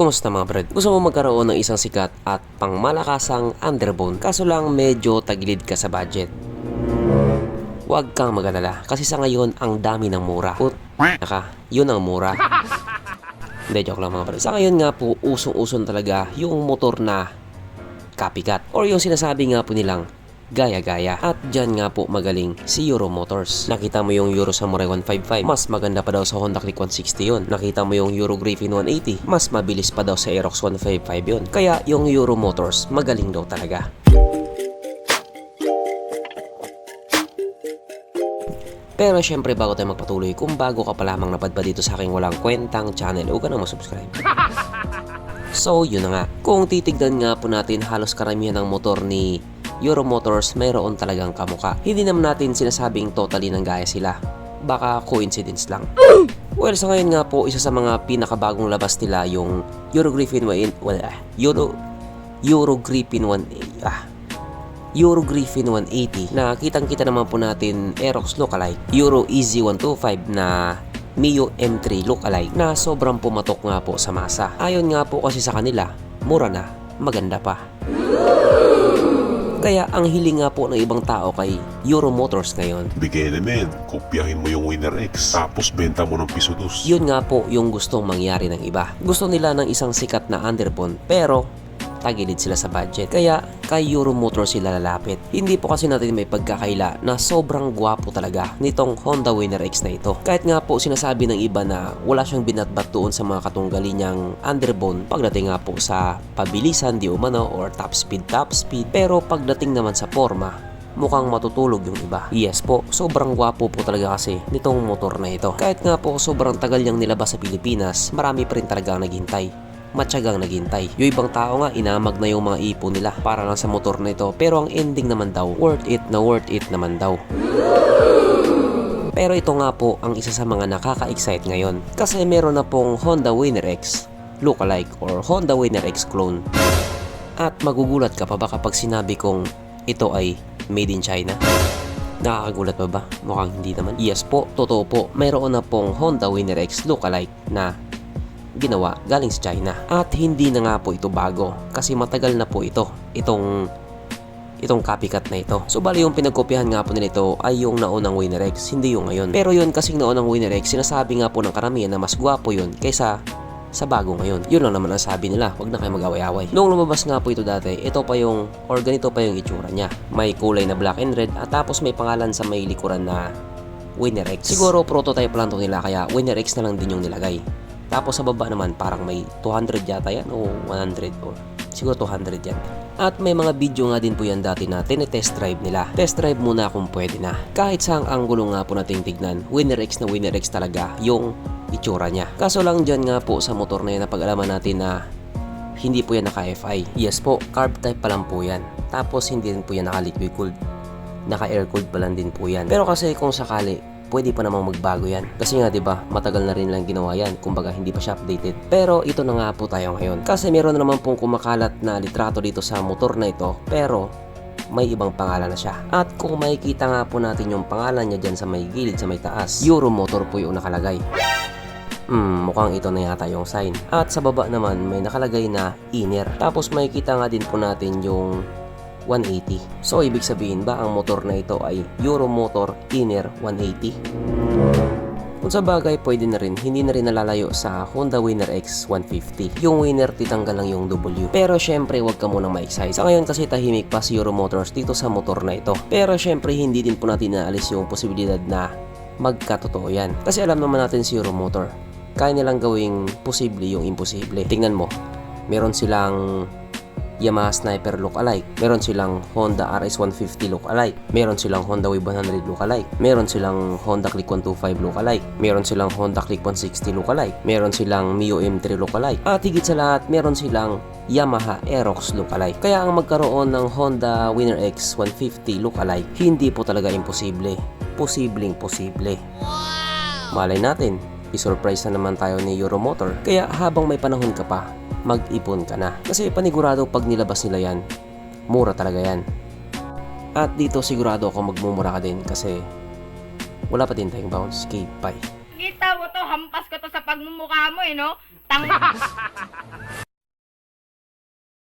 Kumusta mga brad? Gusto mo magkaroon ng isang sikat at pangmalakasang underbone kaso lang medyo tagilid ka sa budget? Huwag kang mag-alala kasi sa ngayon ang dami ng mura. Yun ang mura. Hindi, joke lang mga brad. Sa ngayon nga po, usong-usong talaga yung motor na copycat or yung sinasabi nga po nilang gaya-gaya. At dyan nga po magaling si Euro Motors. Nakita mo yung Euro Samurai 155, mas maganda pa daw sa Honda Click 160 yun. Nakita mo yung Euro Griffin 180, mas mabilis pa daw sa Aerox 155 yun. Kaya yung Euro Motors magaling daw talaga. Pero syempre bago tayo magpatuloy, kung bago ka pa lamang napadpad dito sa aking walang kwentang channel, huwag ka nang masubscribe. So yun na nga, kung titignan nga po natin halos karamihan ng motor ni Euro Motors mayroon talagang kamuka. Hindi naman natin sinasabing totally nang gaya sila. Baka coincidence lang. Well, sa ngayon nga po, isa sa mga pinakabagong labas nila yung Euro Griffin 180 na kitang-kita naman po natin Aerox lookalike, Euro Easy 125 na Mio M3 lookalike na sobrang pumatok nga po sa masa. Ayon nga po kasi sa kanila, mura na, maganda pa. Kaya ang hiling nga po ng ibang tao kay Euro Motors ngayon, bigay naman, kopyahin mo yung Winner X, tapos benta mo ng piso dos. yun nga po yung gustong mangyari ng iba. Gusto nila ng isang sikat na underbone pero tagilid sila sa budget. Kaya kay Euro Motors sila lalapit. Hindi po kasi natin may pagkakaila na sobrang gwapo talaga nitong Honda Winner X na ito. Kahit nga po sinasabi ng iba na wala siyang binatbat doon sa mga katunggali niyang underbone pagdating nga po sa pabilisan di umano or top speed. Pero pagdating naman sa forma, mukhang matutulog yung iba. Yes po, sobrang gwapo po talaga kasi nitong motor na ito. Kahit nga po sobrang tagal niyang nilabas sa Pilipinas, marami pa rin talaga ang naghintay. Matyagang naghintay. Yung ibang tao nga inamag na yung mga ipon nila para lang sa motor na ito, pero ang ending naman daw, worth it naman daw. Pero ito nga po ang isa sa mga nakaka-excite ngayon kasi meron na pong Honda Winner X lookalike or Honda Winner X clone. At magugulat ka pa ba kapag sinabi kong ito ay made in China? Nakakagulat pa ba? Mukhang hindi naman. Yes po, totoo po. Mayroon na pong Honda Winner X lookalike na ginawa galing sa China. At hindi na nga po ito bago kasi matagal na po itong copycat na ito. So bali yung pinagkopyahan nga po nila ito ay yung naunang Winner X, hindi yung ngayon. Pero yun kasing naunang Winner X, sinasabi nga po ng karamihan na mas gwapo yun kaysa sa bago ngayon. Yun lang naman ang sabi nila, huwag na kayo mag-away-away. Noong lumabas nga po ito dati, ito pa yung, or ganito pa yung itsura niya. May kulay na black and red at tapos may pangalan sa may likuran na Winner X. Siguro prototype lang to nila kaya Winner X na lang din yung nilagay. Tapos sa baba naman parang may 200 yata yan o 100 or siguro 200 yan. At may mga video nga din po yan dati na tinetest drive nila. Test drive muna kung pwede na. Kahit saang anggulo nga po nating tignan, Winner X na Winner X talaga yung itsura niya. Kaso lang dyan nga po sa motor na yan napag-alaman natin na hindi po yan naka-FI. Yes po, carb type pa lang po yan. Tapos hindi rin po yan naka-liquid cooled. Naka-air cooled pa lang din po yan. Pero kasi kung sakali, pwede pa namang magbago yan. Kasi nga 'di ba, matagal na rin lang ginawa yan. Kumbaga hindi pa siya updated. Pero ito na nga po tayo ngayon. Kasi meron na naman pong kumakalat na litrato dito sa motor na ito. Pero may ibang pangalan na siya. At kung makikita nga po natin yung pangalan niya dyan sa may gilid, sa may taas, Euro Motor po yung nakalagay. Mukhang ito na yata yung sign. At sa baba naman may nakalagay na Inner. Tapos makikita nga din po natin yung 180. So ibig sabihin ba ang motor na ito ay Euro Motor Inner 180? Kung sa bagay pwede na rin, hindi na rin nalalayo sa Honda Winner X 150. Yung Winner titanggal lang yung W. Pero syempre wag ka munang ma-excite. Sa ngayon kasi tahimik pa si Euro Motors dito sa motor na ito. Pero syempre hindi din po natin naalis yung posibilidad na magkatotoo yan. Kasi alam naman natin si Euro Motor, kaya nilang gawing posible yung imposible. Tingnan mo, meron silang Yamaha Sniper lookalike, meron silang Honda RS150 lookalike, meron silang Honda Wave 100 lookalike, meron silang Honda Click 125 lookalike, meron silang Honda Click 160 lookalike, meron silang Mio M3 lookalike, at higit sa lahat meron silang Yamaha Aerox lookalike. Kaya ang magkaroon ng Honda Winner X 150 lookalike, hindi po talaga imposible. Posibleng posible. Malay natin, i-surprise na naman tayo ni Euro Motor. Kaya habang may panahon ka pa, mag-ipon ka na. Kasi panigurado pag nilabas nila yan, mura talaga yan. At dito sigurado ako magmumura ka din kasi wala pa din tayong bounce. Okay, bye. Kita mo to, hampas ko to sa pagmumukha mo no?